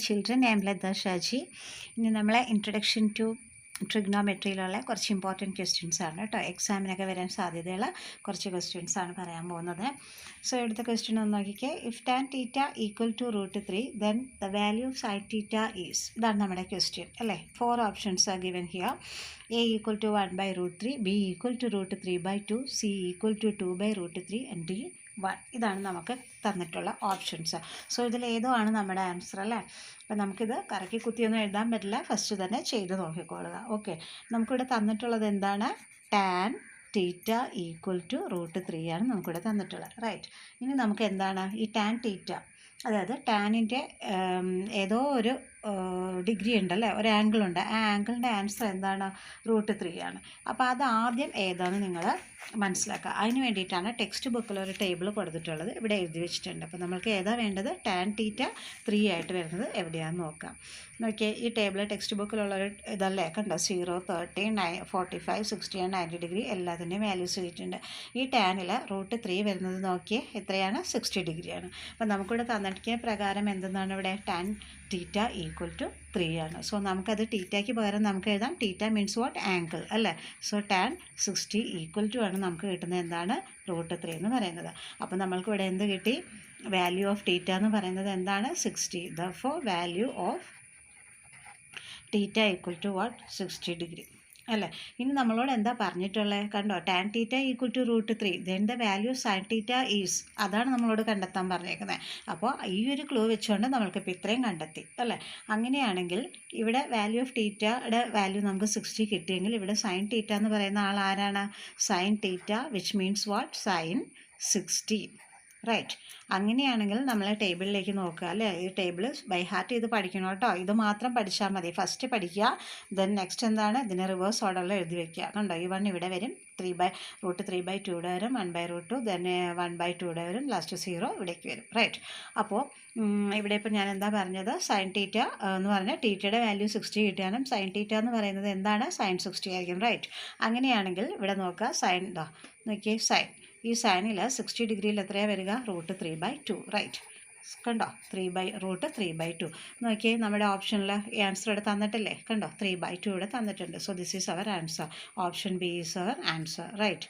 children, I am Ladha Shaji. ഇനി നമ്മളെ introduction to ട്രിഗ്നോമെട്രിയിലുള്ള കുറച്ച് ഇമ്പോർട്ടൻറ്റ് ക്വസ്റ്റ്യൻസ് ആണ് കേട്ടോ. എക്സാമിനൊക്കെ വരാൻ സാധ്യതയുള്ള കുറച്ച് ക്വസ്റ്റ്യൻസ് ആണ് പറയാൻ പോകുന്നത്. സോ ഇവിടുത്തെ ക്വസ്റ്റ്യൻ ഒന്ന് നോക്കിക്കേ. If tan theta equal to √3 then the value of sine theta is. ഇതാണ് നമ്മുടെ ക്വസ്റ്റ്യൻ അല്ലേ. 4 options are given here. A equal to 1/√3, B equal to √3/2, C equal to 2/√3 and D 1. ഇതാണ് നമുക്ക് തന്നിട്ടുള്ള ഓപ്ഷൻസ്. സോ ഇതിലേതോ ആണ് നമ്മുടെ ആൻസർ അല്ലേ. അപ്പം നമുക്കിത് കറക്കി കുത്തിയൊന്നും എഴുതാൻ പറ്റില്ല, ഫസ്റ്റ് തന്നെ ചെയ്ത് നോക്കിക്കൊള്ളുക. ഓക്കെ, നമുക്കിവിടെ തന്നിട്ടുള്ളത് എന്താണ്? ടാൻ തീറ്റ ഈക്വൽ ടു √3 ആണ് നമുക്കിവിടെ തന്നിട്ടുള്ളത്. റൈറ്റ്. ഇനി നമുക്ക് എന്താണ് ഈ ടാൻ തീറ്റ, അതായത് ടാനിൻ്റെ ഏതോ ഒരു ഡിഗ്രി ഉണ്ടല്ലേ, ഒരു ആംഗിൾ ഉണ്ട്. ആ ആംഗിളിൻ്റെ ആൻസർ എന്താണ്? √3 ആണ്. അപ്പോൾ അത് ആദ്യം ഏതാണെന്ന് നിങ്ങൾ മനസ്സിലാക്കുക. അതിന് വേണ്ടിയിട്ടാണ് ടെക്സ്റ്റ് ബുക്കിൽ ഒരു ടേബിൾ കൊടുത്തിട്ടുള്ളത്, ഇവിടെ എഴുതി വെച്ചിട്ടുണ്ട്. അപ്പോൾ നമ്മൾക്ക് ഏതാ വേണ്ടത്? ടാൻ തീറ്റ 3 ആയിട്ട് വരുന്നത് എവിടെയാണെന്ന് നോക്കാം. നോക്കിയേ, ഈ ടേബിൾ ടെക്സ്റ്റ് ബുക്കിലുള്ളൊരു ഇതല്ലേ, കണ്ടോ? 0, 30, 45, 60 ആൻഡ് 90 ഡിഗ്രി എല്ലാത്തിൻ്റെയും വാല്യൂസ് എഴുതിയിട്ടുണ്ട്. ഈ ടാനിൽ √3 വരുന്നത് നോക്കിയേ എത്രയാണ്? 60 ഡിഗ്രിയാണ്. അപ്പോൾ നമുക്കിവിടെ തന്നിരിക്കുന്ന പ്രകാരം എന്തെന്നാണ് ഇവിടെ? ടാൻ തീറ്റ ഈക്വൽ ടു 3 ആണ്. സോ നമുക്കത് തീറ്റയ്ക്ക് പകരം നമുക്ക് എഴുതാം തീറ്റ മീൻസ് വാട്ട്? ആംഗിൾ അല്ലേ. സോ ടാൻ 60 ഈക്വൽ ടു ആണ് നമുക്ക് കിട്ടുന്നത് എന്താണ്? √3 എന്ന് പറയുന്നത്. അപ്പോൾ നമ്മൾക്ക് ഇവിടെ എന്ത് കിട്ടി? വാല്യൂ ഓഫ് തീറ്റ എന്ന് പറയുന്നത് എന്താണ്? 60. Therefore value of theta equal to what? 60 degree അല്ലേ. ഇനി നമ്മളോട് എന്താ പറഞ്ഞിട്ടുള്ളത്? കണ്ടോ? Tan theta equal to √3 then the value sine theta is. അതാണ് നമ്മളോട് കണ്ടെത്താൻ പറഞ്ഞേക്കുന്നത്. അപ്പോൾ ഈ ഒരു ക്ലൂ വെച്ചുകൊണ്ട് നമ്മൾക്കിപ്പോൾ ഇത്രയും കണ്ടെത്തി അല്ലേ. അങ്ങനെയാണെങ്കിൽ ഇവിടെ വാല്യൂ ഓഫ് തീറ്റയുടെ വാല്യൂ നമുക്ക് 60 കിട്ടിയെങ്കിൽ ഇവിടെ സൈൻ തീറ്റ എന്ന് പറയുന്ന ആൾ ആരാണ്? Sine theta which means what? Sine 60. Right. അങ്ങനെയാണെങ്കിൽ നമ്മൾ ടേബിളിലേക്ക് നോക്കുക അല്ലേ. ഈ ടേബിൾ ബൈ ഹാർട്ട് ചെയ്ത് പഠിക്കണം കേട്ടോ. ഇത് മാത്രം പഠിച്ചാൽ മതി. ഫസ്റ്റ് പഠിക്കുക, ദെൻ നെക്സ്റ്റ് എന്താണ്? ഇതിനെ റിവേഴ്സ് ഓർഡറിൽ എഴുതി വയ്ക്കുക. കണ്ടോ? ഈ 1 ഇവിടെ വരും, √3/2 വരും, 1/√2, ദെൻ 1/2 വരും, ലാസ്റ്റ് 0 ഇവിടേക്ക് വരും. റൈറ്റ്. അപ്പോൾ ഇവിടെ ഇപ്പോൾ ഞാൻ എന്താ പറഞ്ഞത്? സൈൻ തീറ്റ എന്ന് പറഞ്ഞാൽ തീറ്റയുടെ വാല്യൂ 60 കിട്ടിയാലും സൈൻ തീറ്റ എന്ന് പറയുന്നത് എന്താണ്? സൈൻ 60 ആയിരിക്കും. റൈറ്റ്. അങ്ങനെയാണെങ്കിൽ ഇവിടെ നോക്കുക, സൈൻ ഇതാ നോക്കിയേ, സൈൻ ഈ സൈനിൽ 60 ഡിഗ്രിയിൽ എത്രയാണ് വരിക? √3/2. റൈറ്റ്. കണ്ടോ? √3/2 നോക്കിയേ. നമ്മുടെ ഓപ്ഷനിൽ ആൻസർ ഇവിടെ തന്നിട്ടില്ലേ? കണ്ടോ? 3/2 ഇവിടെ തന്നിട്ടുണ്ട്. So this is our answer. Option B is our answer. Right.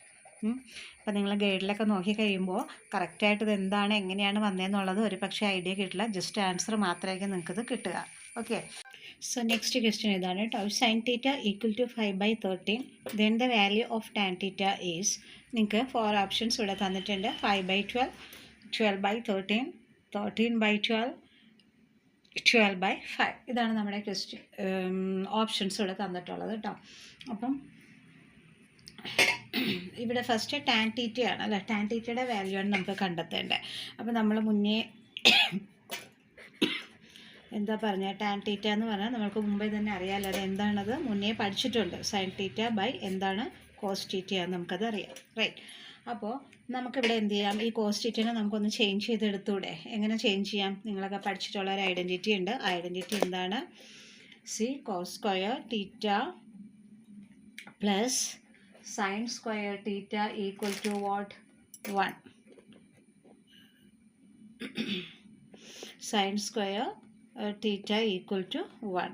അപ്പം നിങ്ങൾ ഗൈഡിലൊക്കെ നോക്കി കഴിയുമ്പോൾ കറക്റ്റായിട്ട് ഇത് എന്താണ്, എങ്ങനെയാണ് വന്നതെന്നുള്ളത് ഒരു പക്ഷേ ഐഡിയ കിട്ടില്ല. ജസ്റ്റ് ആൻസർ മാത്രമായിരിക്കും നിങ്ങൾക്കിത് കിട്ടുക. ഓക്കെ. സോ നെക്സ്റ്റ് ക്വസ്റ്റ്യൻ ഇതാണ് കേട്ടോ. Sine theta equal to 5/13 then the value of tan theta is. നിങ്ങൾക്ക് 4 ഓപ്ഷൻസ് ഇവിടെ തന്നിട്ടുണ്ട്. 5/12, 12/13, 13/12, 12/5. ഇതാണ് നമ്മുടെ ക്വസ്റ്റ്യൻ ഓപ്ഷൻസ് ഇവിടെ തന്നിട്ടുള്ളത് കേട്ടോ. അപ്പം ഇവിടെ ഫസ്റ്റ് ടാൻ തീറ്റയാണ് അല്ലേ. ടാൻ തീറ്റയുടെ വാല്യൂ ആണ് നമുക്ക് കണ്ടെത്തേണ്ടത്. അപ്പം നമ്മൾ മുന്നേ എന്താ പറഞ്ഞാൽ ടാൻ തീറ്റ എന്ന് പറഞ്ഞാൽ നമുക്ക് മുമ്പേ തന്നെ അറിയാമല്ലോ. അത് എന്താണത് മുന്നേ പഠിച്ചിട്ടുണ്ട്. സൈൻ തീറ്റ ബൈ എന്താണ്? കോസ് തീറ്റയാണെന്ന് നമുക്കത് അറിയാം. റൈറ്റ്. അപ്പോൾ നമുക്കിവിടെ എന്ത് ചെയ്യാം? ഈ കോസ് തീറ്റനെ നമുക്കൊന്ന് ചേഞ്ച് ചെയ്തെടുത്തൂടെ? എങ്ങനെ ചേഞ്ച് ചെയ്യാം? നിങ്ങളൊക്കെ പഠിച്ചിട്ടുള്ള ഒരു ഐഡൻറ്റിറ്റി ഉണ്ട്. ആ ഐഡൻറ്റിറ്റി എന്താണ്? Cos square theta plus sine square theta equal to what? 1. Sine square theta equal to 1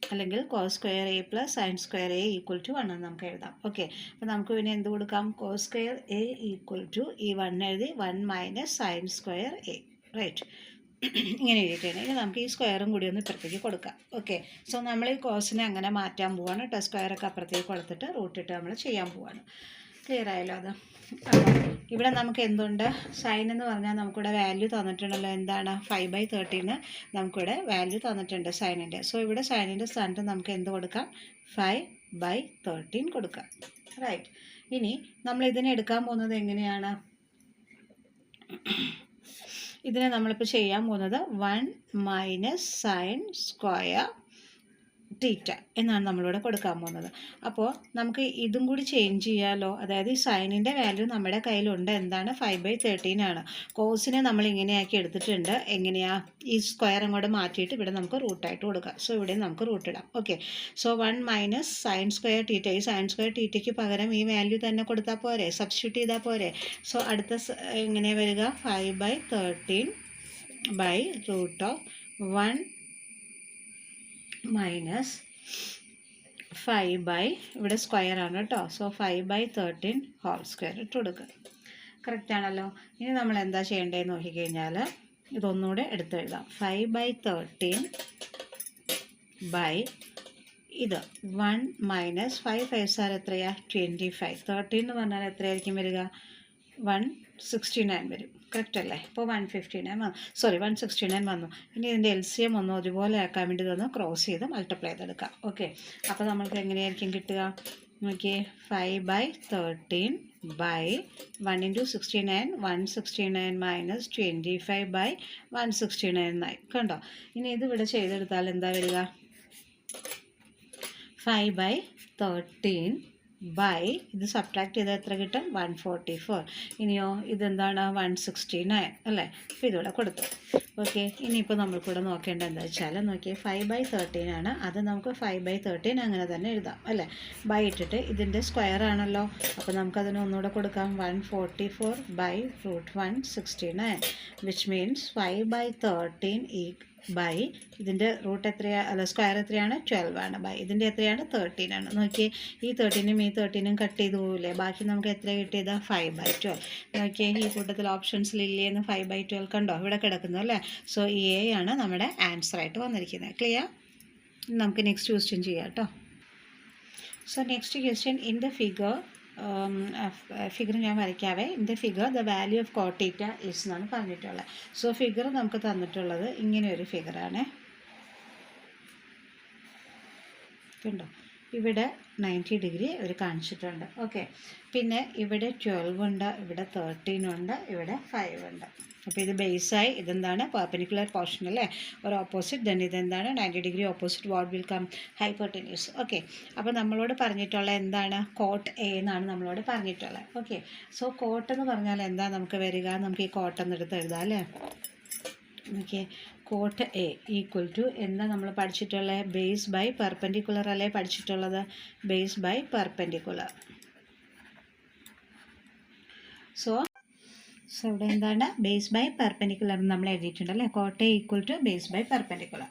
അല്ലെങ്കിൽ cos square A plus sine square A equal to 1 എന്ന് നമുക്ക് എഴുതാം. ഓക്കെ. അപ്പോൾ നമുക്ക് പിന്നെ എന്ത് കൊടുക്കാം? Cos square A equal to ഈ 1 എഴുതി 1 minus sine square A. Right. ഇങ്ങനെ എഴുതിയിട്ടുണ്ട്. ഇനി നമുക്ക് ഈ സ്ക്വയറും കൂടി ഒന്ന് ഇപ്പുറത്തേക്ക് കൊടുക്കാം. ഓക്കെ. സോ നമ്മൾ ഈ കോസിനെ അങ്ങനെ മാറ്റാൻ പോവാണ് കേട്ടോ. സ്ക്വയറൊക്കെ അപ്പുറത്തേക്ക് കൊടുത്തിട്ട് റൂട്ടിട്ട് നമ്മൾ ചെയ്യാൻ പോവാണ്. ക്ലിയർ ആയല്ലോ അത്? അപ്പോൾ ഇവിടെ നമുക്ക് എന്തുണ്ട്? സൈൻ എന്ന് പറഞ്ഞാൽ നമുക്കിവിടെ വാല്യൂ തന്നിട്ടുണ്ടല്ലോ. എന്താണ്? 5/13 നമുക്കിവിടെ വാല്യൂ തന്നിട്ടുണ്ട് സൈനിൻ്റെ. സോ ഇവിടെ സൈനിൻ്റെ സ്ഥാനത്ത് നമുക്ക് എന്ത് കൊടുക്കാം? 5/13 കൊടുക്കാം. റൈറ്റ്. ഇനി നമ്മൾ ഇതിനെ എടുക്കാൻ പോകുന്നത് എങ്ങനെയാണ്? ഇതിനെ നമ്മളിപ്പോൾ ചെയ്യാൻ പോകുന്നത് 1 മൈനസ് സൈൻ സ്ക്വയർ തീറ്റ എന്നാണ് നമ്മളിവിടെ കൊടുക്കാൻ പോകുന്നത്. അപ്പോൾ നമുക്ക് ഇതും കൂടി ചേഞ്ച് ചെയ്യാമല്ലോ. അതായത് ഈ സൈനിൻ്റെ വാല്യൂ നമ്മുടെ കയ്യിലുണ്ട്. എന്താണ്? 5/13 ആണ്. കോസിനെ നമ്മൾ ഇങ്ങനെയാക്കി എടുത്തിട്ടുണ്ട്. എങ്ങനെയാ? ഈ സ്ക്വയർ അങ്ങോട്ട് മാറ്റിയിട്ട് ഇവിടെ നമുക്ക് റൂട്ടായിട്ട് കൊടുക്കാം. സോ ഇവിടെ നമുക്ക് റൂട്ടിടാം. Okay. So 1 minus sine square theta. ഈ സൈൻ സ്ക്വയർ തീറ്റയ്ക്ക് പകരം ഈ വാല്യൂ തന്നെ കൊടുത്താൽ പോരെ? സബ്സ്റ്റിറ്റ്യൂട്ട് ചെയ്താൽ പോരെ? സോ അടുത്ത എങ്ങനെ വരിക? 5/13 by root of 1 മൈനസ് 5 ഇവിടെ സ്ക്വയർ ആണ് കേട്ടോ. സോ 5/13 ഹോൾ സ്ക്വയർ ഇട്ട് കൊടുക്കുക. കറക്റ്റ് ആണല്ലോ. ഇനി നമ്മൾ എന്താ ചെയ്യേണ്ടതെന്ന് നോക്കിക്കഴിഞ്ഞാൽ ഇതൊന്നുകൂടെ എടുത്തെഴുതാം. 5/13 ഇത് 1 മൈനസ് 5 5 എത്രയാണ്? 25. 13 എന്ന് പറഞ്ഞാൽ എത്രയായിരിക്കും വരിക? 169 വരും. കറക്റ്റ് അല്ലേ? ഇപ്പോൾ 169 വന്നു. ഇനി ഇതിൻ്റെ LCM ഒന്ന് ഒരുപോലെ ആക്കാൻ വേണ്ടി ഇതൊന്ന് ക്രോസ് ചെയ്ത് മൾട്ടിപ്ലൈ ചെയ്തെടുക്കാം. ഓക്കെ, അപ്പോൾ നമുക്ക് എങ്ങനെയായിരിക്കും കിട്ടുക? നോക്കിയേ, 5/13 1 × 69 169 മൈനസ് 25/169 എന്നായി. കണ്ടോ? ഇനി ഇത് ഇവിടെ ചെയ്തെടുത്താൽ എന്താ വരിക? 5/13 ഇത് സബ്ട്രാക്ട് ചെയ്താൽ എത്ര കിട്ടും? 144. ഇനിയോ ഇതെന്താണ്? 169 അല്ലേ? അപ്പോൾ ഇതിവിടെ കൊടുത്തു. ഓക്കെ, ഇനിയിപ്പോൾ നമ്മൾക്കൂടെ നോക്കേണ്ടത് എന്താ വെച്ചാൽ നോക്കിയേ, 5/13 ആണ്. അത് നമുക്ക് 5/13 അങ്ങനെ തന്നെ എഴുതാം അല്ലേ? ബൈ ഇട്ടിട്ട് ഇതിൻ്റെ സ്ക്വയർ ആണല്ലോ, അപ്പോൾ നമുക്കതിന് ഒന്നുകൂടെ കൊടുക്കാം. 144/√169 വിച്ച് മീൻസ് 5/13 ഇതിൻ്റെ റൂട്ട് എത്രയാണ്? അല്ല, സ്ക്വയർ എത്രയാണ്? 12 ആണ്. ഇതിൻ്റെ എത്രയാണ്? 13 ആണ്. നോക്കിയേ, ഈ 13ഉം ഈ 13ഉം കട്ട് ചെയ്ത് പോകില്ലേ? ബാക്കി നമുക്ക് എത്ര കിട്ടിയത്? 5/12. നോക്കിയേ, ഈ കൂട്ടത്തിൽ ഓപ്ഷൻസിൽ ഇല്ലേന്ന് 5/12 കണ്ടോ ഇവിടെ കിടക്കുന്നു അല്ലേ? സോ ഈ എ ആണ് നമ്മുടെ ആൻസറായിട്ട് വന്നിരിക്കുന്നത്. ക്ലിയർ? നമുക്ക് നെക്സ്റ്റ് ക്വസ്റ്റ്യൻ ചെയ്യാം കേട്ടോ. So next question, in the figure ഞാൻ വരയ്ക്കാവേ. In the figure the value of cot θ is എന്നാണ് പറഞ്ഞിട്ടുള്ളത്. സോ ഫിഗർ നമുക്ക് തന്നിട്ടുള്ളത് ഇങ്ങനെ ഒരു ഫിഗറാണ്. കണ്ടോ? ഇവിടെ 90 ഡിഗ്രി അവർ കാണിച്ചിട്ടുണ്ട്. ഓക്കെ, പിന്നെ ഇവിടെ 12 ഉണ്ട്, ഇവിടെ 13 ഉണ്ട്, ഇവിടെ 5 ഉണ്ട്. അപ്പോൾ ഇത് ബേസായി ഇതെന്താണ്? പെർപെൻഡിക്കുലർ പോർഷൻ അല്ലേ? ഒരു ഓപ്പോസിറ്റ്. ദെൻ ഇതെന്താണ്? 90 degree opposite. What will come? Hypotenuse. Okay, അപ്പോൾ നമ്മളോട് പറഞ്ഞിട്ടുള്ള എന്താണ്? cot A എന്നാണ് നമ്മളോട് പറഞ്ഞിട്ടുള്ളത്. ഓക്കെ, സോ cot എന്ന് പറഞ്ഞാൽ എന്താ നമുക്ക് വരിക? നമുക്ക് ഈ cot എന്നെടുത്ത് എഴുതാം അല്ലേ? Okay, cot A equal to എന്താ നമ്മൾ പഠിച്ചിട്ടുള്ളത്? ബേസ് ബൈ പെർപെൻഡിക്കുലർ അല്ലേ പഠിച്ചിട്ടുള്ളത്? Base by perpendicular. സോ ഇവിടെ എന്താണ്? ബേസ് ബൈ പെർപെൻഡിക്കുലർ നമ്മൾ എഴുതിയിട്ടുണ്ടല്ലേ? cot A equal to base by perpendicular.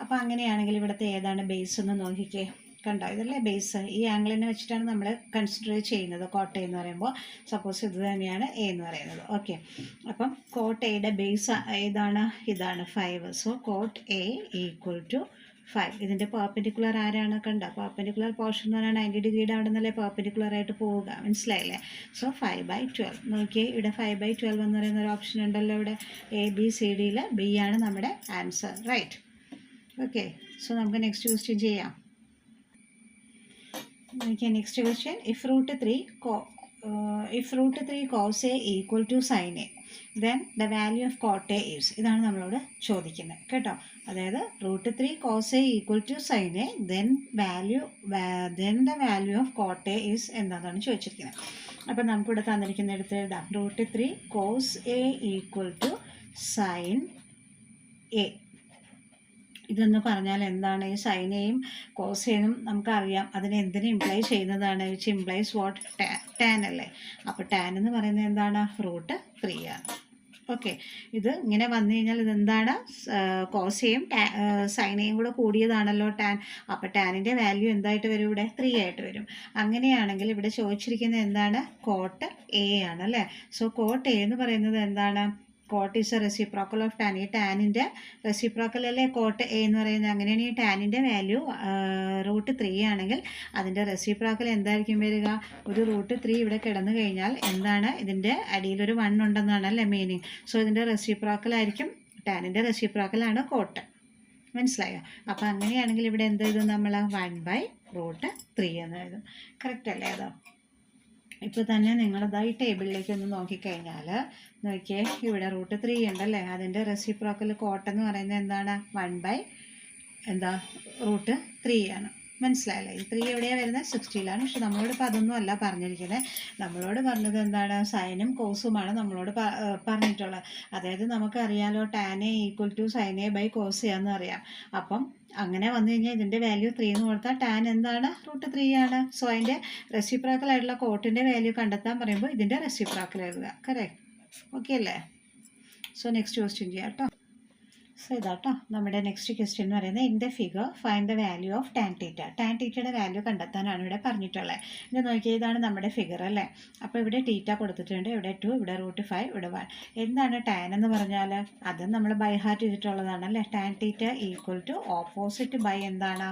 അപ്പോൾ അങ്ങനെയാണെങ്കിൽ ഇവിടുത്തെ ഏതാണ് ബേസ് എന്ന് നോക്കിക്കേ. കണ്ടോ? ഇതല്ലേ ബേസ്. ഈ ആംഗിളിനെ വെച്ചിട്ടാണ് നമ്മൾ കൺസിഡർ ചെയ്യുന്നത് cot A എന്ന് പറയുമ്പോൾ. സപ്പോസ് ഇത് തന്നെയാണ് A എന്ന് പറയുന്നത്. ഓക്കെ, അപ്പം cot Aയുടെ ബേസ് ഏതാണ്? ഇതാണ് 5. So cot A equal to 5. ഇതിൻ്റെ പെർപെൻഡിക്കുലർ ആരാണ്? കണ്ട പെർപെൻഡിക്കുലർ പോർഷൻ എന്ന് പറഞ്ഞാൽ 90 ഡിഗ്രിയുടെ അവിടെ നിന്നല്ലേ പെർപെൻഡിക്കുലർ ആയിട്ട് പോവുക. മനസ്സിലായില്ലേ? സോ 5/12. നോക്കിയേ, ഇവിടെ 5/12 എന്ന് പറയുന്ന ഒരു ഓപ്ഷൻ ഉണ്ടല്ലോ ഇവിടെ. ABCDയിൽ B ആണ് നമ്മുടെ ആൻസർ. റൈറ്റ്? ഓക്കെ, സോ നമുക്ക് നെക്സ്റ്റ് ക്വസ്റ്റ്യൻ ചെയ്യാം. Okay, next question. If √3 cos A equal to sin A, then the value of cot A is. ഇതാണ് നമ്മളോട് ചോദിക്കുന്നത് കേട്ടോ. അതായത് √3 cos A equal to sin A, then the value of cot A is എന്താണെന്നാണ് ചോദിച്ചിരിക്കുന്നത്. അപ്പോൾ നമുക്കിവിടെ തന്നിരിക്കുന്നിടത്ത് എഴുതാം. √3 cos A equal to sin A. ഇതെന്ന് പറഞ്ഞാൽ എന്താണ്? ഈ സൈനയും കോസേനും നമുക്കറിയാം അതിനെ എന്തിനെ ഇംപ്ലൈ ചെയ്യുന്നതാണ്? Which implies what? ടാൻ അല്ലേ? അപ്പോൾ ടാൻ എന്ന് പറയുന്നത് എന്താണ്? √3 ആണ്. ഓക്കെ, ഇത് ഇങ്ങനെ വന്നു കഴിഞ്ഞാൽ ഇതെന്താണ്? കോസയും സൈനയും കൂടെ കൂടിയതാണല്ലോ ടാൻ. അപ്പോൾ ടാനിൻ്റെ വാല്യൂ എന്തായിട്ട് വരും? ഇവിടെ 3 ആയിട്ട് വരും. അങ്ങനെയാണെങ്കിൽ ഇവിടെ ചോദിച്ചിരിക്കുന്നത് എന്താണ്? cot A ആണ് അല്ലേ? സോ cot A എന്ന് പറയുന്നത് എന്താണ്? cot is a reciprocal of tan. ഈ ടാനിൻ്റെ റെസിപ്രോക്കൽ അല്ലേ cot A എന്ന് പറയുന്നത്. അങ്ങനെയാണ് ഈ ടാനിൻ്റെ വാല്യൂ √3 ആണെങ്കിൽ അതിൻ്റെ റെസിപ്രോക്കൽ എന്തായിരിക്കും വരിക? ഒരു √3 ഇവിടെ കിടന്നു കഴിഞ്ഞാൽ എന്താണ്? ഇതിൻ്റെ അടിയിലൊരു 1 ഉണ്ടെന്നാണ് അല്ലേ മീനിങ്. സോ ഇതിൻ്റെ റെസിപ്രോക്കൽ ആയിരിക്കും, ടാനിൻ്റെ റെസിപ്രോക്കലാണ് cot. മനസ്സിലായോ? അപ്പോൾ അങ്ങനെയാണെങ്കിൽ ഇവിടെ എന്ത് എഴുതും നമ്മൾ? 1/√3 എന്ന് എഴുതും. കറക്റ്റ് അല്ലേ? അതോ ഇപ്പോൾ തന്നെ നിങ്ങളതായി ടേബിളിലേക്ക് ഒന്ന് നോക്കിക്കഴിഞ്ഞാൽ നോക്കിയേ, ഇവിടെ √3 ഉണ്ടല്ലേ? അതിൻ്റെ റെസിപ്രോക്കൽ cot എന്ന് പറയുന്നത് എന്താണ്? 1/√3 ആണ്. മനസ്സിലായല്ലേ? ഈ 3 എവിടെയാണ് വരുന്നത്? 60ലാണ്. പക്ഷെ നമ്മളോട് ഇപ്പോൾ അതൊന്നും അല്ല പറഞ്ഞിരിക്കുന്നത്. നമ്മളോട് പറഞ്ഞത് എന്താണ്? സൈനും കോസുമാണ് നമ്മളോട് പറഞ്ഞിട്ടുള്ളത്. അതായത് നമുക്കറിയാലോ tan A equal to sin A by cos A എന്ന് അറിയാം. അപ്പം അങ്ങനെ വന്നു കഴിഞ്ഞാൽ ഇതിൻ്റെ വാല്യൂ 3 എന്ന് കൊടുത്താൽ ടാൻ എന്താണ്? √3 ആണ്. സോ അതിൻ്റെ റെസിപ്രോക്കൽ ആയിട്ടുള്ള കോട്ടിൻ്റെ വാല്യൂ കണ്ടെത്താൻ പറയുമ്പോൾ ഇതിൻ്റെ റെസിപ്രോക്കൽ എഴുതുക. കറക്റ്റ്? ഓക്കെ അല്ലേ? സോ നെക്സ്റ്റ് ക്വസ്റ്റ്യൻ ചെയ്യാം കേട്ടോ. സോ ഇതാട്ടോ നമ്മുടെ നെക്സ്റ്റ് ക്വസ്റ്റ്യൻ എന്ന് പറയുന്നത് in the figure find the value of tan theta. Tan തീറ്റയുടെ വാല്യൂ കണ്ടെത്താനാണ് ഇവിടെ പറഞ്ഞിട്ടുള്ളത്. ഇത് നോക്കിയാൽ ഇതാണ് നമ്മുടെ ഫിഗർ അല്ലേ. അപ്പോൾ ഇവിടെ തീറ്റ കൊടുത്തിട്ടുണ്ട്, ഇവിടെ 2, ഇവിടെ √5, ഇവിടെ 1. എന്താണ് ടാൻ എന്ന് പറഞ്ഞാൽ അത് നമ്മൾ ബൈ ഹാർട്ട് ചെയ്തിട്ടുള്ളതാണ് അല്ലേ. Tan theta equal to opposite by എന്താണ്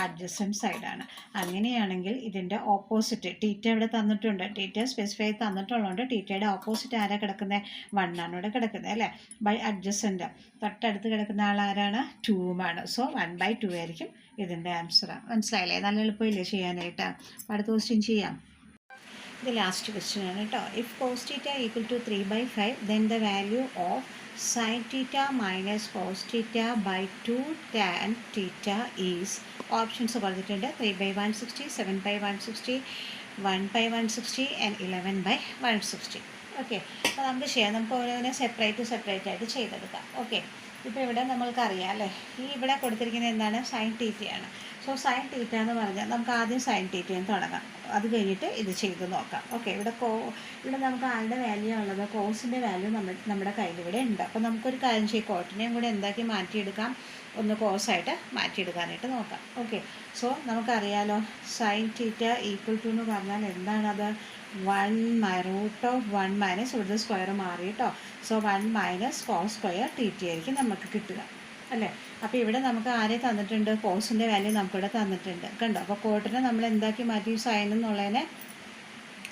അഡ്ജസൻറ്റ് സൈഡാണ്. അങ്ങനെയാണെങ്കിൽ ഇതിൻ്റെ ഓപ്പോസിറ്റ് തീറ്റ ഇവിടെ തന്നിട്ടുണ്ട്, തീറ്റ സ്പെസിഫൈ തന്നിട്ടുള്ളതുകൊണ്ട് തീറ്റയുടെ ഓപ്പോസിറ്റ് ആരാ കിടക്കുന്നത്? 1 ആണ് ഇവിടെ കിടക്കുന്നത് അല്ലേ. ബൈ അഡ്ജസൻറ്റ് തൊട്ടടുത്ത് കിടക്കുന്ന ആളാരാണ്? 2 സോ 1/2 ആയിരിക്കും ഇതിൻ്റെ ആൻസർ. മനസ്സിലായില്ലേ? നല്ല എളുപ്പമില്ലേ ചെയ്യാനായിട്ട്. അടുത്ത ക്വസ്റ്റ്യൻ ചെയ്യാം. ഇത് ലാസ്റ്റ് ക്വസ്റ്റ്യൻ ആണ് കേട്ടോ. If cos θ equal to 3/5 then the value of sin θ minus cos θ by 2 tan θ is. Options കൊടുത്തിട്ടുണ്ട് 3/160, 7/160, 1/160 ആൻഡ് 11/160. ഓക്കെ, അപ്പോൾ നമുക്ക് ചെയ്യാം. നമുക്ക് ഓരോന്നിനെ സെപ്പറേറ്റ് ആയിട്ട് ചെയ്തെടുക്കാം. ഓക്കെ, ഇപ്പോൾ ഇവിടെ നമ്മൾക്കറിയാം അല്ലേ, ഈ ഇവിടെ കൊടുത്തിരിക്കുന്നത് എന്താണ്? സൈൻ തീറ്റയാണ്. സോ സൈൻ തീറ്റ എന്ന് പറഞ്ഞാൽ നമുക്ക് ആദ്യം സൈൻ തീറ്റയും തുടങ്ങാം, അത് കഴിഞ്ഞിട്ട് ഇത് ചെയ്ത് നോക്കാം. ഓക്കെ, ഇവിടെ നമുക്ക് ആരുടെ വാല്യൂ ഉള്ളത്? കോസിൻ്റെ വാല്യൂ നമ്മുടെ കയ്യിൽ ഇവിടെ ഉണ്ട്. അപ്പോൾ നമുക്കൊരു കാര്യം ചെയ്യും, കോട്ടിനെയും കൂടെ എന്താക്കി മാറ്റിയെടുക്കാം, ഒന്ന് കോസായിട്ട് മാറ്റിയെടുക്കാനായിട്ട് നോക്കാം. ഓക്കെ, സോ നമുക്കറിയാലോ സൈൻ തീറ്റ ഈക്വൽ ടു എന്ന് പറഞ്ഞാൽ എന്താണത്? 1 മൈനസ് ഇവിടുത്തെ സ്ക്വയർ മാറി കേട്ടോ. So 1 minus cos square theta ആയിരിക്കും നമുക്ക് കിട്ടുക അല്ലേ. അപ്പോൾ ഇവിടെ നമുക്ക് ആരെ തന്നിട്ടുണ്ട്? കോസിൻ്റെ വാല്യൂ നമുക്കിവിടെ തന്നിട്ടുണ്ട് കണ്ടോ. അപ്പോൾ കോട്ടിനെ നമ്മൾ എന്താക്കി മാറ്റി? സൈൻ എന്നുള്ളതിനെ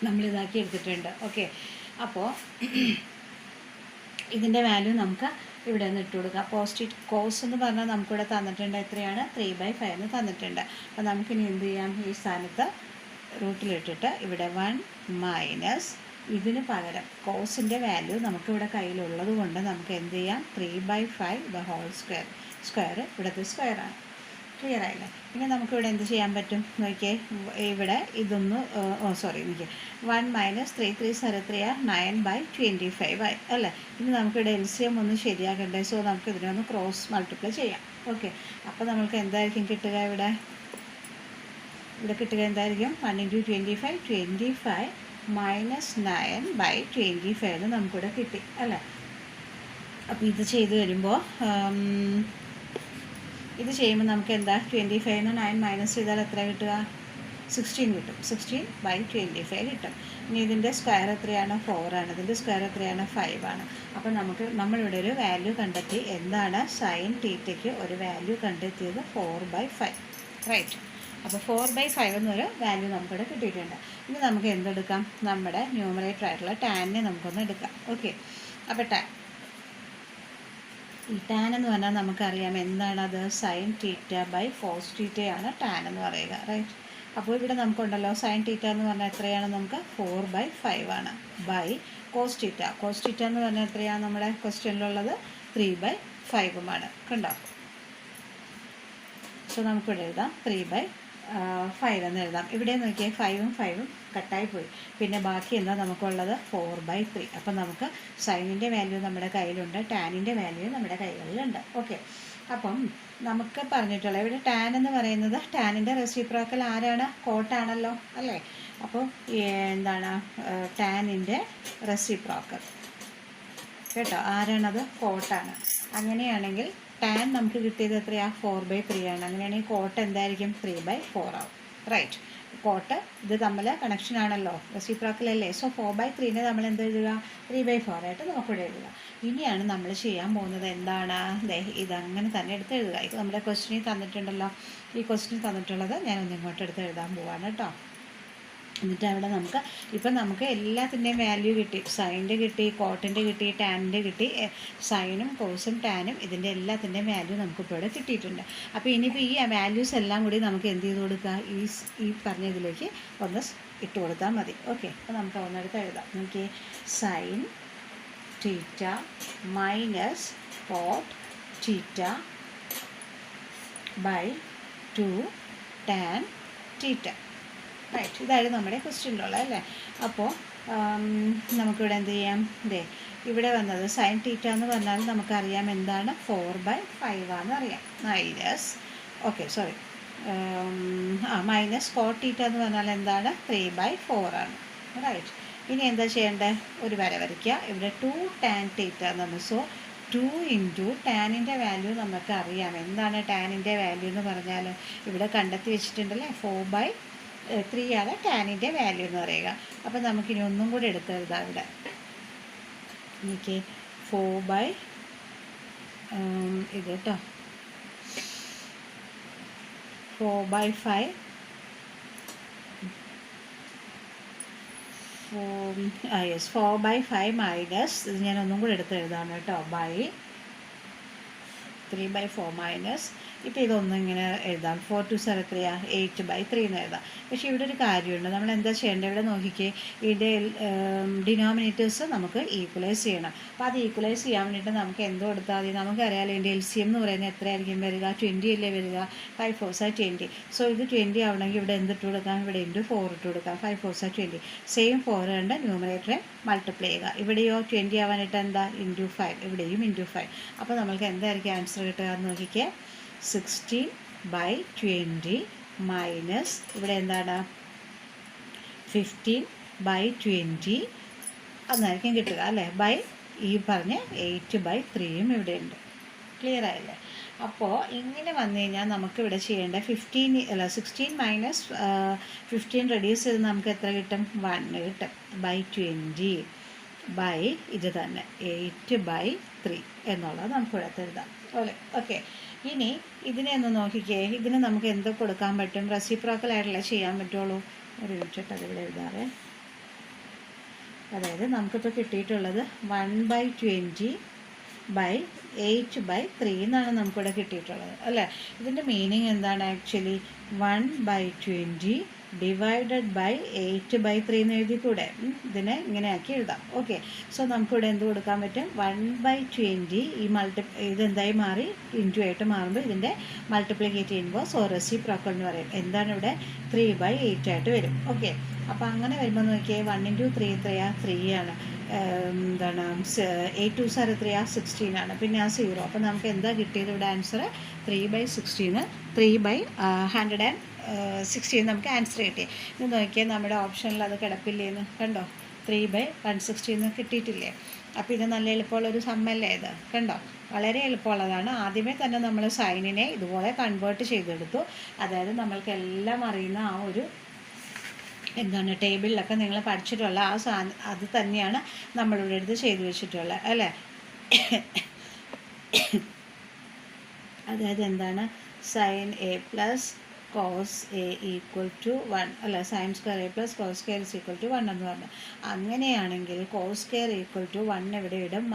നമ്മൾ ഇതാക്കി എടുത്തിട്ടുണ്ട്. ഓക്കെ, അപ്പോൾ ഇതിൻ്റെ വാല്യൂ നമുക്ക് ഇവിടെ നിന്ന് ഇട്ട് കൊടുക്കുക. കോസ് എന്ന് പറഞ്ഞാൽ നമുക്കിവിടെ തന്നിട്ടുണ്ട് എത്രയാണ്? 3/5 എന്ന് തന്നിട്ടുണ്ട്. അപ്പോൾ നമുക്കിനി എന്ത് ചെയ്യാം? ഈ സ്ഥാനത്ത് റൂട്ടിലിട്ടിട്ട് ഇവിടെ 1 മൈനസ് ഇതിന് പകരം കോസിൻ്റെ വാല്യൂ നമുക്കിവിടെ കയ്യിലുള്ളത് കൊണ്ട് നമുക്ക് എന്ത് ചെയ്യാം? 3/5 ദ ഹോൾ സ്ക്വയർ ഇവിടുത്തെ സ്ക്വയറാണ്. ക്ലിയർ ആയില്ലേ? ഇനി നമുക്കിവിടെ എന്ത് ചെയ്യാൻ പറ്റും നോക്കിയേ, ഇവിടെ ഇതൊന്ന് നോക്കിയേ 1 മൈനസ് 3 3 3 9/25 ആയി അല്ലേ. ഇനി നമുക്കിവിടെ LCM ഒന്ന് ശരിയാക്കണ്ടേ. സോ നമുക്ക് ഇതിനെ ഒന്ന് ക്രോസ് മൾട്ടിപ്ലൈ ചെയ്യാം. ഓക്കെ, അപ്പോൾ നമുക്ക് എന്തായിരിക്കും കിട്ടുക? ഇവിടെ കിട്ടുക എന്തായിരിക്കും? 1 × 25 25 മൈനസ് 9/25 എന്ന് നമുക്കിവിടെ കിട്ടി അല്ലേ. അപ്പോൾ ഇത് ചെയ്ത് വരുമ്പോൾ ഇത് ചെയ്യുമ്പോൾ നമുക്ക് എന്താ? 25 9 മൈനസ് ചെയ്താൽ എത്ര കിട്ടുക? 16 കിട്ടും. 16/25 കിട്ടും. ഇനി ഇതിൻ്റെ സ്ക്വയർ എത്രയാണ്? 4 ആണ്. ഇതിൻ്റെ സ്ക്വയർ എത്രയാണ്? 5 ആണ്. അപ്പോൾ നമ്മളിവിടെ ഒരു വാല്യൂ കണ്ടെത്തി. എന്താണ്? സൈൻ തീറ്റയ്ക്ക് ഒരു വാല്യൂ കണ്ടെത്തിയത് 4/5. റൈറ്റ്. അപ്പോൾ 4/5 എന്നൊരു വാല്യൂ നമുക്കിവിടെ കിട്ടിയിട്ടുണ്ട്. ഇനി നമുക്ക് എന്തെടുക്കാം? നമ്മുടെ ന്യൂമറേറ്റർ ആയിട്ടുള്ള ടാനിനെ നമുക്കൊന്ന് എടുക്കാം. ഓക്കെ, അപ്പോൾ ഈ ടാൻ എന്ന് പറഞ്ഞാൽ നമുക്കറിയാം എന്താണത്? സൈൻ തീറ്റ ബൈ കോസ് തീറ്റയാണ് ടാൻ എന്ന് പറയുക. റൈറ്റ്. അപ്പോൾ ഇവിടെ നമുക്കുണ്ടല്ലോ സൈൻ തീറ്റ എന്ന് പറഞ്ഞാൽ എത്രയാണ്? നമുക്ക് 4/5 ആണ്. ബൈ കോസ് തീറ്റ എന്ന് പറഞ്ഞാൽ എത്രയാണ്? നമ്മുടെ ക്വസ്റ്റ്യനിലുള്ളത് 3/5 കണ്ടോ. സോ നമുക്കിവിടെ എഴുതാം 3/5 എന്ന് എഴുതാം. ഇവിടെ നോക്കിയാൽ 5ഉം 5ഉം കട്ടായി പോയി. പിന്നെ ബാക്കി എന്താ നമുക്കുള്ളത്? 4/3. അപ്പം നമുക്ക് സൈനിൻ്റെ വാല്യൂ നമ്മുടെ കയ്യിലുണ്ട്, ടാനിൻ്റെ വാല്യൂ നമ്മുടെ കൈകളിലുണ്ട്. ഓക്കെ, അപ്പം നമുക്ക് പറഞ്ഞിട്ടുള്ള ഇവിടെ ടാൻ എന്ന് പറയുന്നത് ടാനിൻ്റെ റെസിപ്രോക്കൽ ആരാണ്? കോട്ടാണല്ലോ അല്ലേ. അപ്പോൾ എന്താണ്? ടാനിൻ്റെ റെസിപ്രോക്കൽ കേട്ടോ. ആരാണത്? കോട്ടാണ്. അങ്ങനെയാണെങ്കിൽ ടാൻ നമുക്ക് കിട്ടിയത് എത്രയാണ്? 4/3 ആണ്. അങ്ങനെയാണെങ്കിൽ കോട്ട് എന്തായിരിക്കും? 3/4 ആവും. റൈറ്റ്. കോട്ട് ഇത് തമ്മിൽ കണക്ഷൻ ആണല്ലോ, റെസിപ്രോക്കൽ അല്ലേ. സോ 4/3നെ നമ്മൾ എന്ത് എഴുതുക? 3/4 ആയിട്ട് നമുക്കിവിടെ എഴുതുക. ഇനിയാണ് നമ്മൾ ചെയ്യാൻ പോകുന്നത് എന്താണ്? ഇതങ്ങനെ തന്നെ എടുത്ത് എഴുതുക. ഇത് നമ്മുടെ ക്വസ്റ്റ്യനിൽ തന്നിട്ടുണ്ടല്ലോ. ഈ ക്വസ്റ്റ്യൻ തന്നിട്ടുള്ളത് ഞാനൊന്ന് ഇങ്ങോട്ട് എടുത്ത് എഴുതാൻ പോവാണ് കേട്ടോ. എന്നിട്ട് അവിടെ നമുക്ക് എല്ലാത്തിൻ്റെയും വാല്യൂ കിട്ടി. സൈനിൻ്റെ കിട്ടി, കോട്ടിൻ്റെ കിട്ടി, ടാനിൻ്റെ കിട്ടി. സൈനും കോസും ടാനും ഇതിൻ്റെ എല്ലാത്തിൻ്റെയും വാല്യൂ നമുക്കിപ്പോൾ ഇവിടെ കിട്ടിയിട്ടുണ്ട്. അപ്പോൾ ഇനിയിപ്പോൾ ഈ വാല്യൂസ് എല്ലാം കൂടി നമുക്ക് എന്ത് ചെയ്ത് കൊടുക്കുക? ഈ പറഞ്ഞതിലേക്ക് ഒന്ന് ഇട്ട് കൊടുത്താൽ മതി. ഓക്കെ, അപ്പോൾ നമുക്ക് ഒന്നെടുത്ത് എഴുതാം. നമുക്ക് sine theta minus cot theta by 2 tan theta. Right. ഇതായിരുന്നു നമ്മുടെ ക്വസ്റ്റ്യനിലുള്ളത് അല്ലേ. അപ്പോൾ നമുക്കിവിടെ എന്ത് ചെയ്യാം? ഇവിടെ വന്നത് സൈൻ തീറ്റ എന്ന് പറഞ്ഞാൽ നമുക്കറിയാം എന്താണ്? 4/5 ആണെന്ന് അറിയാം. മൈനസ് കോട്ട് തീറ്റ എന്ന് പറഞ്ഞാൽ എന്താണ്? 3/4 ആണ്. റൈറ്റ്. ഇനി എന്താ ചെയ്യേണ്ടത്? ഒരു വര വരയ്ക്കുക. ഇവിടെ 2 ടാൻ തീറ്റ എന്ന് പറഞ്ഞു. സോ 2 ഇൻറ്റു ടാനിൻ്റെ വാല്യൂ നമുക്ക് അറിയാം. എന്താണ് ടാനിൻ്റെ വാല്യൂ എന്ന് പറഞ്ഞാൽ ഇവിടെ കണ്ടെത്തി വെച്ചിട്ടുണ്ടല്ലേ, 4/3 ആണ് ടാനിൻ്റെ വാല്യൂ എന്ന് പറയുക. അപ്പോൾ നമുക്കിനി ഒന്നും കൂടി എടുത്ത് എഴുതാം. ഇവിടെ എനിക്ക് 4 ഇത് കേട്ടോ 4/5 4/5 മൈനസ് ഇത് ഞാൻ ഒന്നും കൂടി എടുത്ത് എഴുതാണ് കേട്ടോ, 3/4 മൈനസ് ഇപ്പോൾ ഇതൊന്നും ഇങ്ങനെ എഴുതാം. 4 2 7 3 8/3 എന്ന് എഴുതാം. പക്ഷേ ഇവിടെ ഒരു കാര്യമുണ്ട്, നമ്മൾ എന്താ ചെയ്യേണ്ടത്? ഇവിടെ നോക്കിക്കേ, ഇതിൻ്റെ ഡിനോമിനേറ്റേഴ്സ് നമുക്ക് ഈക്വലൈസ് ചെയ്യണം. അപ്പോൾ അത് ഈക്വലൈസ് ചെയ്യാൻ വേണ്ടിയിട്ട് നമുക്ക് എന്തോ കൊടുത്താൽ മതി? നമുക്കറിയാമല്ലോ ഇതിൻ്റെ LCM എന്ന് പറയുന്നത് എത്രയായിരിക്കും വരിക? 20 അല്ലേ വരിക? 5 4 20. സോ ഇത് 20 ആവണമെങ്കിൽ ഇവിടെ എന്തിട്ട് കൊടുക്കാം? ഇവിടെ ഇൻറ്റു 4 ഇട്ട് കൊടുക്കാം. 5 4 20. സെയിം 4 കണ്ട് ന്യൂമറേറ്ററെ മൾട്ടിപ്ലൈ ചെയ്യുക. ഇവിടെയോ 20 ആവാനായിട്ട് എന്താ? ഇൻറ്റു 5. ഇവിടെയും ഇൻറ്റു 5. അപ്പോൾ നമ്മൾക്ക് എന്തായിരിക്കും ആൻസർ കിട്ടുക എന്ന് നോക്കിക്കേ, 16/20 മൈനസ് ഇവിടെ എന്താണ് 15/20 അതായിരിക്കും കിട്ടുക അല്ലേ, ബൈ ഈ പറഞ്ഞ 8/3യും ഇവിടെ ഉണ്ട്. ക്ലിയർ ആയില്ലേ? അപ്പോൾ ഇങ്ങനെ വന്നു കഴിഞ്ഞാൽ നമുക്കിവിടെ ചെയ്യേണ്ട 16 മൈനസ് 15 റെഡ്യൂസ് ചെയ്ത് നമുക്ക് എത്ര കിട്ടും? 1 കിട്ടും. /20 ബൈ ഇത് തന്നെ 8/3 എന്നുള്ളത് നമുക്കിവിടെ എഴുതാം. ഓക്കെ. ഇനി ഇതിനെ ഒന്ന് നോക്കിക്കേ, ഇതിന് നമുക്ക് എന്ത് കൊടുക്കാൻ പറ്റും? റെസിപ്രോക്കൽ ആയിട്ടുള്ള ചെയ്യാൻ പറ്റുള്ളൂ. ഒരു മിനിറ്റ് അതിവിടെ എഴുതാറേ. അതായത് നമുക്കിപ്പോൾ കിട്ടിയിട്ടുള്ളത് 1/20/8/3 എന്നാണ് നമുക്കിവിടെ കിട്ടിയിട്ടുള്ളത് അല്ലേ. ഇതിൻ്റെ മീനിങ് എന്താണ്? ആക്ച്വലി 1/20 ഡിവൈഡഡ് ബൈ 8/3 എന്ന് എഴുതിക്കൂടെ? ഇതിനെ ഇങ്ങനെ ആക്കി എഴുതാം. ഓക്കെ. സോ നമുക്കിവിടെ എന്ത് കൊടുക്കാൻ പറ്റും? 1/20 ഈ ഇതെന്തായി മാറി? ഇൻറ്റു ആയിട്ട് മാറുമ്പോൾ ഇതിൻ്റെ മൾട്ടിപ്ലിക്കേറ്റ് ചെയ്യുമ്പോൾ റെസിപ്രോക്കൽ എന്ന് പറയും. എന്താണ് ഇവിടെ? 3/8 ആയിട്ട് വരും. ഓക്കെ. അപ്പോൾ അങ്ങനെ വരുമ്പോൾ നോക്കിയാൽ 1 × 3 എത്രയാണ്? 3 ആണ്. എന്താണ് 8 2 3 16 ആണ്. പിന്നെ ആ 0. അപ്പോൾ നമുക്ക് എന്താ കിട്ടിയത് ഇവിടെ ആൻസർ? 3/16 3/116 നമുക്ക് ആൻസർ കിട്ടി. ഇത് നോക്കിയാൽ നമ്മുടെ ഓപ്ഷനിൽ അത് കിടപ്പില്ലേന്ന് കണ്ടോ? 3/116 കിട്ടിയിട്ടില്ലേ? അപ്പോൾ ഇത് നല്ല എളുപ്പമുള്ളൊരു സമ്മല്ലേ ഇത്? കണ്ടോ? വളരെ എളുപ്പമുള്ളതാണ്. ആദ്യമേ തന്നെ നമ്മൾ സൈനിനെ ഇതുപോലെ കൺവേർട്ട് ചെയ്തെടുത്തു. അതായത് നമ്മൾക്കെല്ലാം അറിയുന്ന ആ ഒരു എന്താണ് ടേബിളിലൊക്കെ നിങ്ങൾ പഠിച്ചിട്ടുള്ള അത് തന്നെയാണ് നമ്മളിവിടെ എടുത്ത് ചെയ്തു വെച്ചിട്ടുള്ളത് അല്ലേ. അതായത് എന്താണ്? sin a plus cos a equal to 1 അല്ല, sin square a plus cos square is equal to 1 എന്ന് പറഞ്ഞു. അങ്ങനെയാണെങ്കിൽ cos square equal to 1 എവിടെ ഇടും?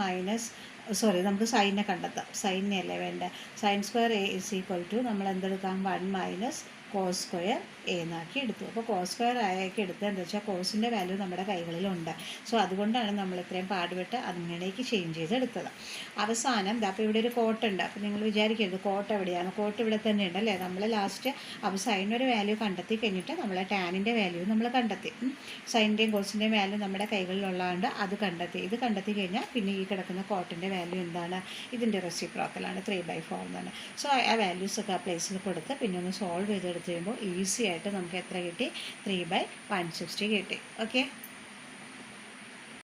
നമുക്ക് സൈനെ കണ്ടെത്താം. സൈനെ അല്ലേ വേണ്ട. sin square a is equal to നമ്മൾ എന്തെടുക്കാം? 1 മൈനസ് cos square a എന്നാക്കി എടുത്തു. അപ്പോൾ cos square ആക്കി എടുത്തത് എന്താ വെച്ചാൽ കോസിൻ്റെ വാല്യൂ നമ്മുടെ കൈകളിലുണ്ട്. സോ അതുകൊണ്ടാണ് നമ്മൾ ഇത്രയും പാടുപെട്ട് അങ്ങനെയൊക്കെ ചേഞ്ച് ചെയ്തെടുത്തത്. അവസാനം അപ്പോൾ ഇവിടെ ഒരു കോട്ടുണ്ട്. അപ്പോൾ നിങ്ങൾ വിചാരിക്കരുത് കോട്ട് എവിടെയാണ്? കോട്ട് ഇവിടെ തന്നെ ഉണ്ടല്ലേ. നമ്മൾ ലാസ്റ്റ് അപ്പോൾ സൈനൊരു വാല്യൂ കണ്ടെത്തി കഴിഞ്ഞിട്ട് നമ്മൾ ടാനിൻ്റെ വാല്യൂ നമ്മൾ കണ്ടെത്തി. സൈനിൻ്റെയും കോസിൻ്റെയും വാല്യൂ നമ്മുടെ കൈകളിലുള്ളതുകൊണ്ട് അത് കണ്ടെത്തി. ഇത് കണ്ടെത്തി കഴിഞ്ഞാൽ പിന്നെ ഈ കിടക്കുന്ന കോട്ടിൻ്റെ വാല്യൂ എന്താണ്? ഇതിൻ്റെ റെസിപ്രോക്കലാണ് 3/4 എന്നാണ്. സോ ആ വാല്യൂസൊക്കെ ആ പ്ലേസിൽ കൊടുത്ത് പിന്നെ ഒന്ന് സോൾവ് ചെയ്തെടുത്ത് കഴിയുമ്പോൾ ഈസി ആയിട്ട് നമുക്ക് എത്ര കിട്ടി? 3/160 കിട്ടി. ഓക്കെ.